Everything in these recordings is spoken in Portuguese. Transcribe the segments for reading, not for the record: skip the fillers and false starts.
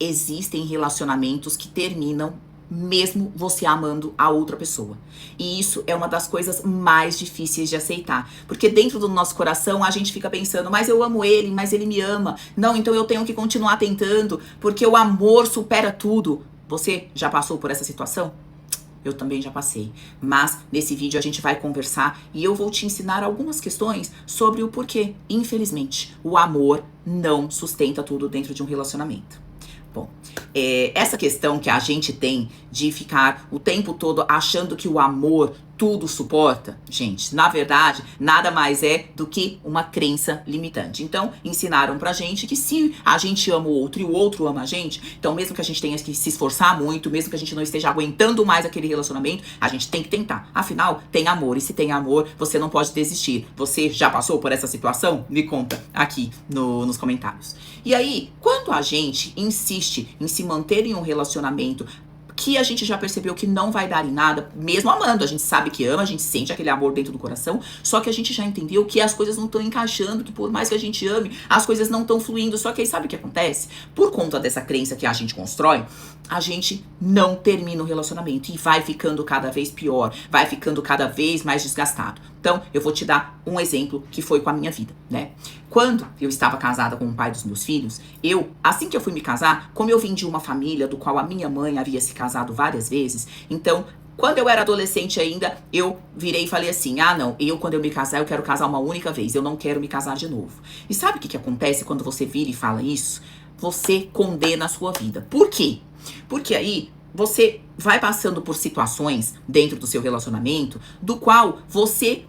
existem relacionamentos que terminam mesmo você amando a outra pessoa. E isso é uma das coisas mais difíceis de aceitar. Porque dentro do nosso coração a gente fica pensando, mas eu amo ele, mas ele me ama. Não, então eu tenho que continuar tentando, porque o amor supera tudo. Você já passou por essa situação? Eu também já passei. Mas nesse vídeo a gente vai conversar e eu vou te ensinar algumas questões sobre o porquê, infelizmente, o amor não sustenta tudo dentro de um relacionamento. Bom, essa questão que a gente tem de ficar o tempo todo achando que o amor tudo suporta, gente, na verdade, nada mais é do que uma crença limitante. Então, ensinaram pra gente que se a gente ama o outro e o outro ama a gente, então mesmo que a gente tenha que se esforçar muito, mesmo que a gente não esteja aguentando mais aquele relacionamento, a gente tem que tentar. Afinal, tem amor, e se tem amor, você não pode desistir. Você já passou por essa situação? Me conta aqui nos comentários. E aí, quando a gente insiste em se manter em um relacionamento que a gente já percebeu que não vai dar em nada, mesmo amando, a gente sabe que ama, a gente sente aquele amor dentro do coração, só que a gente já entendeu que as coisas não estão encaixando, que por mais que a gente ame, as coisas não estão fluindo, só que aí sabe o que acontece? Por conta dessa crença que a gente constrói, a gente não termina o relacionamento e vai ficando cada vez pior, vai ficando cada vez mais desgastado. Então, eu vou te dar um exemplo que foi com a minha vida, né? Quando eu estava casada com o pai dos meus filhos, assim que eu fui me casar, como eu vim de uma família do qual a minha mãe havia se casado várias vezes, então, quando eu era adolescente ainda, eu virei e falei assim, não, quando eu me casar, eu quero casar uma única vez, eu não quero me casar de novo. E sabe o que acontece quando você vira e fala isso? Você condena a sua vida. Por quê? Porque aí você vai passando por situações dentro do seu relacionamento do qual você,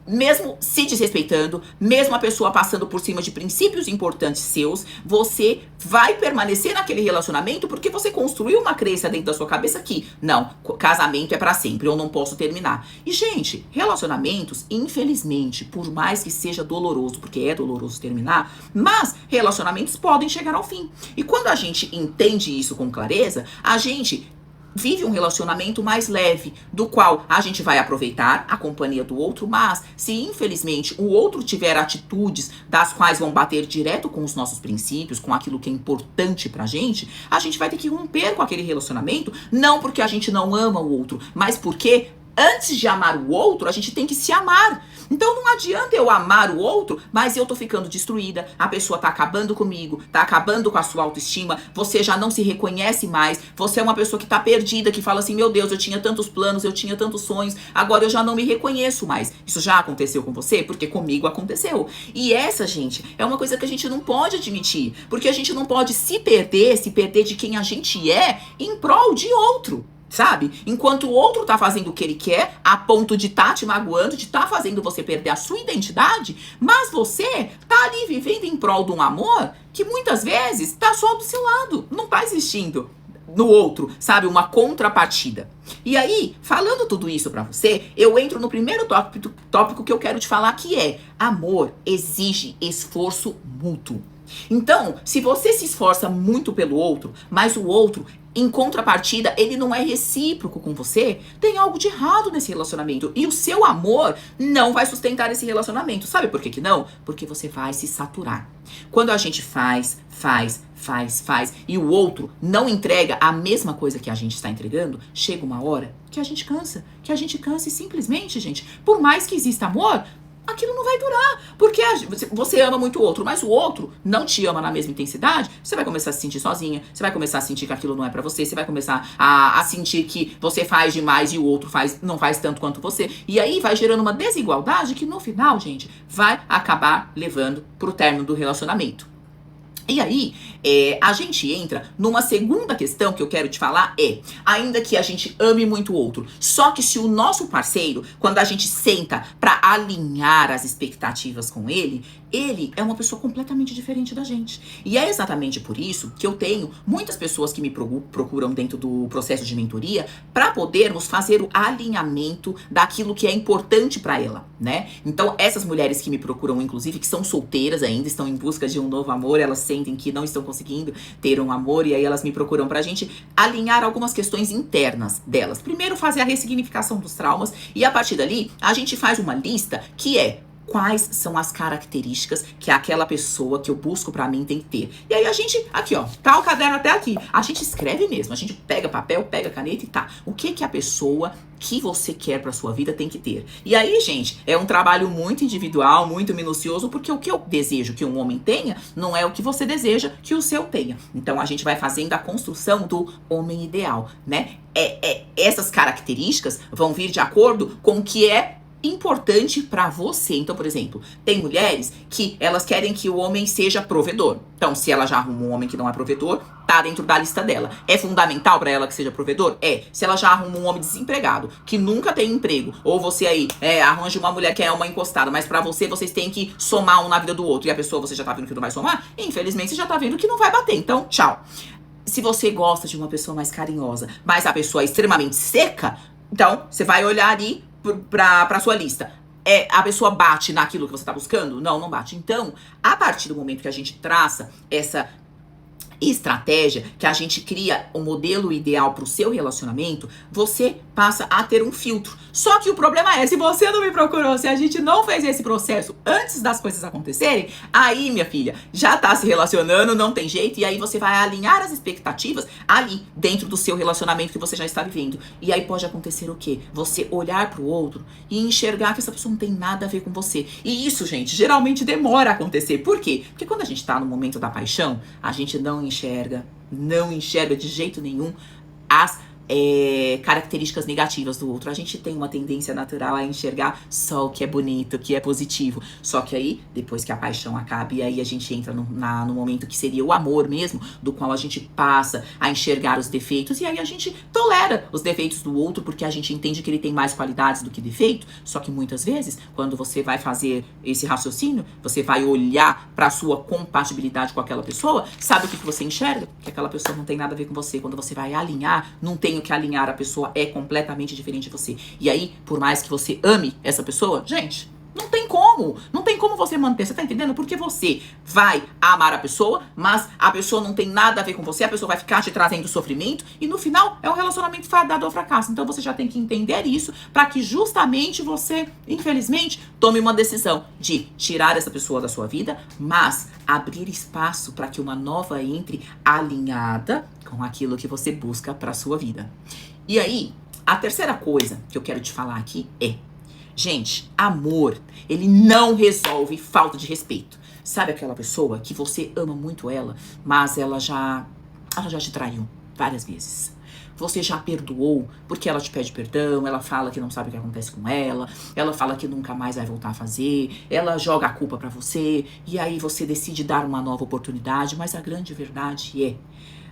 mesmo se desrespeitando, mesmo a pessoa passando por cima de princípios importantes seus, você vai permanecer naquele relacionamento porque você construiu uma crença dentro da sua cabeça que, não, casamento é pra sempre, eu não posso terminar. E, gente, relacionamentos, infelizmente, por mais que seja doloroso, porque é doloroso terminar, mas relacionamentos podem chegar ao fim. E quando a gente entende isso com clareza, a gente vive um relacionamento mais leve, do qual a gente vai aproveitar a companhia do outro, mas se infelizmente o outro tiver atitudes das quais vão bater direto com os nossos princípios, com aquilo que é importante pra gente, a gente vai ter que romper com aquele relacionamento, não porque a gente não ama o outro, mas porque antes de amar o outro, a gente tem que se amar. Então não adianta eu amar o outro, mas eu tô ficando destruída, a pessoa tá acabando comigo, tá acabando com a sua autoestima, você já não se reconhece mais, você é uma pessoa que tá perdida, que fala assim, meu Deus, eu tinha tantos planos, eu tinha tantos sonhos, agora eu já não me reconheço mais. Isso já aconteceu com você? Porque comigo aconteceu. E essa, gente, é uma coisa que a gente não pode admitir, porque a gente não pode se perder de quem a gente é em prol de outro. Sabe? Enquanto o outro tá fazendo o que ele quer, a ponto de tá te magoando, de tá fazendo você perder a sua identidade, mas você tá ali vivendo em prol de um amor que muitas vezes tá só do seu lado, não tá existindo no outro, sabe? Uma contrapartida. E aí, falando tudo isso pra você, eu entro no primeiro tópico que eu quero te falar, que é: amor exige esforço mútuo. Então, se você se esforça muito pelo outro, mas o outro, em contrapartida, ele não é recíproco com você, tem algo de errado nesse relacionamento. E o seu amor não vai sustentar esse relacionamento. Sabe por que que não? Porque você vai se saturar. Quando a gente faz, e o outro não entrega a mesma coisa que a gente está entregando, chega uma hora que a gente cansa. E simplesmente, gente, por mais que exista amor, aquilo não vai durar, porque você ama muito o outro, mas o outro não te ama na mesma intensidade, você vai começar a se sentir sozinha, você vai começar a sentir que aquilo não é pra você, você vai começar a sentir que você faz demais e o outro não faz tanto quanto você, e aí vai gerando uma desigualdade que no final, gente, vai acabar levando pro término do relacionamento. E aí, a gente entra numa segunda questão que eu quero te falar, ainda que a gente ame muito o outro, só que se o nosso parceiro, quando a gente senta pra alinhar as expectativas com ele é uma pessoa completamente diferente da gente. E é exatamente por isso que eu tenho muitas pessoas que me procuram dentro do processo de mentoria pra podermos fazer o alinhamento daquilo que é importante pra ela, né? Então, essas mulheres que me procuram, inclusive, que são solteiras ainda, estão em busca de um novo amor, elas sentem que não estão conseguindo ter um amor, e aí elas me procuram pra gente alinhar algumas questões internas delas. Primeiro, fazer a ressignificação dos traumas, e a partir dali, a gente faz uma lista que é quais são as características que aquela pessoa que eu busco pra mim tem que ter. E aí a gente, aqui ó, tá o caderno até aqui, a gente escreve mesmo, a gente pega papel, pega caneta e tá. O que que a pessoa que você quer pra sua vida tem que ter. E aí, gente, é um trabalho muito individual, muito minucioso, porque o que eu desejo que um homem tenha não é o que você deseja que o seu tenha. Então a gente vai fazendo a construção do homem ideal, né? Essas características vão vir de acordo com o que é importante pra você. Então, por exemplo, tem mulheres que elas querem que o homem seja provedor. Então, se ela já arruma um homem que não é provedor, tá dentro da lista dela. É fundamental pra ela que seja provedor? É. Se ela já arruma um homem desempregado, que nunca tem emprego, ou você aí arranja uma mulher que é uma encostada, mas pra você, vocês têm que somar um na vida do outro, e a pessoa você já tá vendo que não vai somar, infelizmente você já tá vendo que não vai bater. Então, tchau. Se você gosta de uma pessoa mais carinhosa, mas a pessoa é extremamente seca, então você vai olhar ali pra sua lista. A pessoa bate naquilo que você tá buscando? Não, não bate. Então, a partir do momento que a gente traça essa estratégia, que a gente cria o modelo ideal pro seu relacionamento, você passa a ter um filtro. Só que o problema é, se você não me procurou, se a gente não fez esse processo antes das coisas acontecerem, aí, minha filha, já tá se relacionando, não tem jeito, e aí você vai alinhar as expectativas ali, dentro do seu relacionamento que você já está vivendo. E aí pode acontecer o quê? Você olhar pro outro e enxergar que essa pessoa não tem nada a ver com você. E isso, gente, geralmente demora a acontecer. Por quê? Porque quando a gente tá no momento da paixão, a gente não enxerga de jeito nenhum as características negativas do outro. A gente tem uma tendência natural a enxergar só o que é bonito, o que é positivo. Só que aí, depois que a paixão acaba, e aí a gente entra no momento que seria o amor mesmo, do qual a gente passa a enxergar os defeitos, e aí a gente tolera os defeitos do outro, porque a gente entende que ele tem mais qualidades do que defeito. Só que muitas vezes, quando você vai fazer esse raciocínio, você vai olhar pra sua compatibilidade com aquela pessoa, sabe o que você enxerga? Que aquela pessoa não tem nada a ver com você. Quando você vai alinhar, não tem o que alinhar, a pessoa é completamente diferente de você. E aí, por mais que você ame essa pessoa, gente, não tem como. Não tem como você manter. Você tá entendendo? Porque você vai amar a pessoa, mas a pessoa não tem nada a ver com você, a pessoa vai ficar te trazendo sofrimento, e no final é um relacionamento fadado ao fracasso. Então você já tem que entender isso para que justamente você, infelizmente, tome uma decisão de tirar essa pessoa da sua vida, mas abrir espaço para que uma nova entre alinhada com aquilo que você busca para sua vida. E aí, a terceira coisa que eu quero te falar aqui é: gente, amor, ele não resolve falta de respeito. Sabe aquela pessoa que você ama muito ela, mas ela já te traiu várias vezes. Você já perdoou porque ela te pede perdão, ela fala que não sabe o que acontece com ela fala que nunca mais vai voltar a fazer, ela joga a culpa pra você, e aí você decide dar uma nova oportunidade, mas a grande verdade é: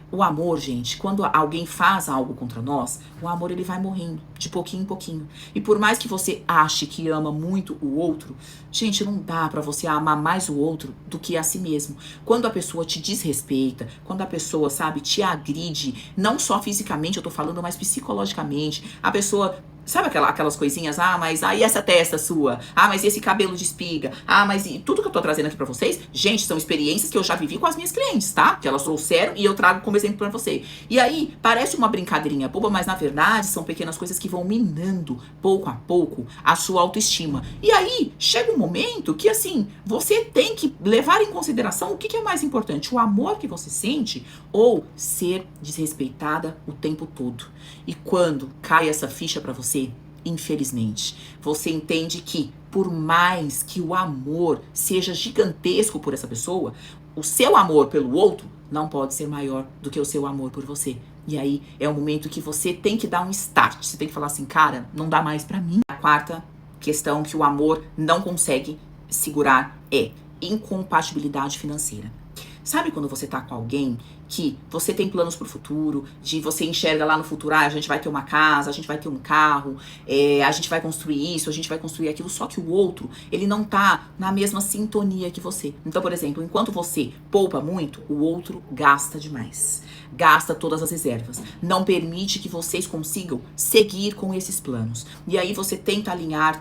o amor, gente, quando alguém faz algo contra nós, o amor ele vai morrendo, de pouquinho em pouquinho. E por mais que você ache que ama muito o outro, gente, não dá pra você amar mais o outro do que a si mesmo. Quando a pessoa te desrespeita, quando a pessoa, sabe, te agride, não só fisicamente, eu tô falando, mas psicologicamente, a pessoa... Sabe aquelas coisinhas? Ah, mas aí essa testa sua? Ah, mas esse cabelo de espiga? Ah, mas e tudo que eu tô trazendo aqui pra vocês, gente, são experiências que eu já vivi com as minhas clientes, tá? Que elas trouxeram e eu trago como exemplo pra você. E aí, parece uma brincadeirinha boba, mas na verdade são pequenas coisas que vão minando, pouco a pouco, a sua autoestima. E aí, chega um momento que, assim, você tem que levar em consideração o que é mais importante, o amor que você sente ou ser desrespeitada o tempo todo. E quando cai essa ficha pra você, infelizmente, você entende que por mais que o amor seja gigantesco por essa pessoa, o seu amor pelo outro não pode ser maior do que o seu amor por você. E aí é o momento que você tem que dar um start. Você tem que falar assim, cara, não dá mais pra mim. A quarta questão que o amor não consegue segurar é incompatibilidade financeira. Sabe quando você tá com alguém que você tem planos pro futuro, de você enxerga lá no futuro, a gente vai ter uma casa, a gente vai ter um carro, a gente vai construir isso, a gente vai construir aquilo, só que o outro, ele não tá na mesma sintonia que você. Então, por exemplo, enquanto você poupa muito, o outro gasta demais. Gasta todas as reservas. Não permite que vocês consigam seguir com esses planos. E aí você tenta alinhar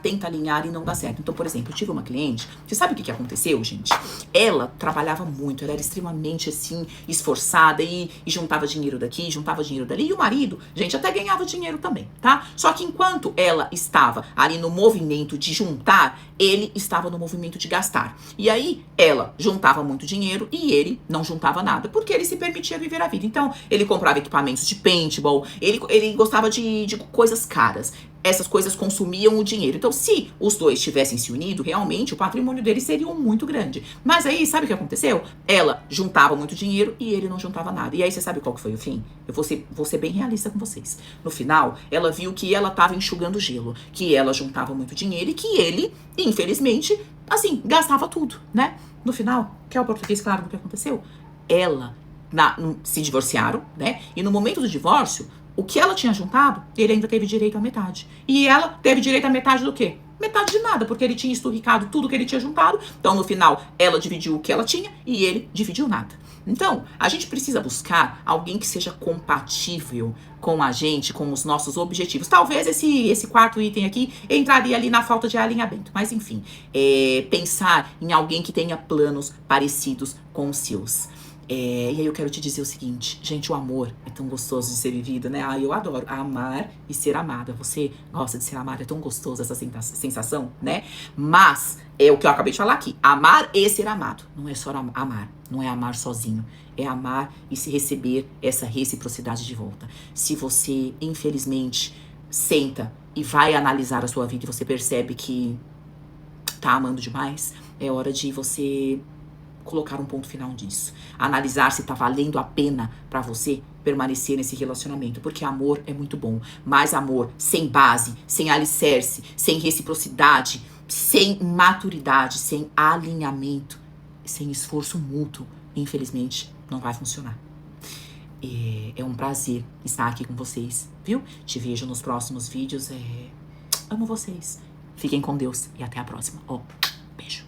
e não dá certo. Então, por exemplo, eu tive uma cliente, você sabe o que aconteceu, gente? Ela trabalhava muito, ela era extremamente, assim, esforçada, palhaçada e juntava dinheiro daqui, juntava dinheiro dali. E o marido, gente, até ganhava dinheiro também, tá? Só que enquanto ela estava ali no movimento de juntar, ele estava no movimento de gastar. E aí, ela juntava muito dinheiro e ele não juntava nada, porque ele se permitia viver a vida. Então, ele comprava equipamentos de paintball, ele gostava de coisas caras. Essas coisas consumiam o dinheiro. Então, se os dois tivessem se unido, realmente o patrimônio deles seria muito grande. Mas aí, sabe o que aconteceu? Ela juntava muito dinheiro e ele não juntava nada. E aí, você sabe qual que foi o fim? Eu vou ser bem realista com vocês. No final, ela viu que ela estava enxugando gelo, que ela juntava muito dinheiro e que ele, infelizmente, assim, gastava tudo, né? No final, quer o português claro do que aconteceu? Ela se divorciaram, né? E no momento do divórcio, o que ela tinha juntado, ele ainda teve direito à metade. E ela teve direito à metade do quê? Metade de nada, porque ele tinha esturricado tudo que ele tinha juntado. Então, no final, ela dividiu o que ela tinha e ele dividiu nada. Então, a gente precisa buscar alguém que seja compatível com a gente, com os nossos objetivos. Talvez esse quarto item aqui entraria ali na falta de alinhamento. Mas, enfim, pensar em alguém que tenha planos parecidos com os seus. E aí eu quero te dizer o seguinte, gente, o amor é tão gostoso de ser vivido, né? Eu adoro amar e ser amada. Você gosta de ser amada? É tão gostoso essa sensação, né? Mas, é o que eu acabei de falar aqui, amar e ser amado. Não é só amar, não é amar sozinho. É amar e se receber essa reciprocidade de volta. Se você, infelizmente, senta e vai analisar a sua vida e você percebe que tá amando demais, é hora de você colocar um ponto final nisso. Analisar se tá valendo a pena pra você permanecer nesse relacionamento. Porque amor é muito bom. Mas amor sem base, sem alicerce, sem reciprocidade, sem maturidade, sem alinhamento, sem esforço mútuo, infelizmente, não vai funcionar. É um prazer estar aqui com vocês, viu? Te vejo nos próximos vídeos. Amo vocês. Fiquem com Deus e até a próxima. Beijo.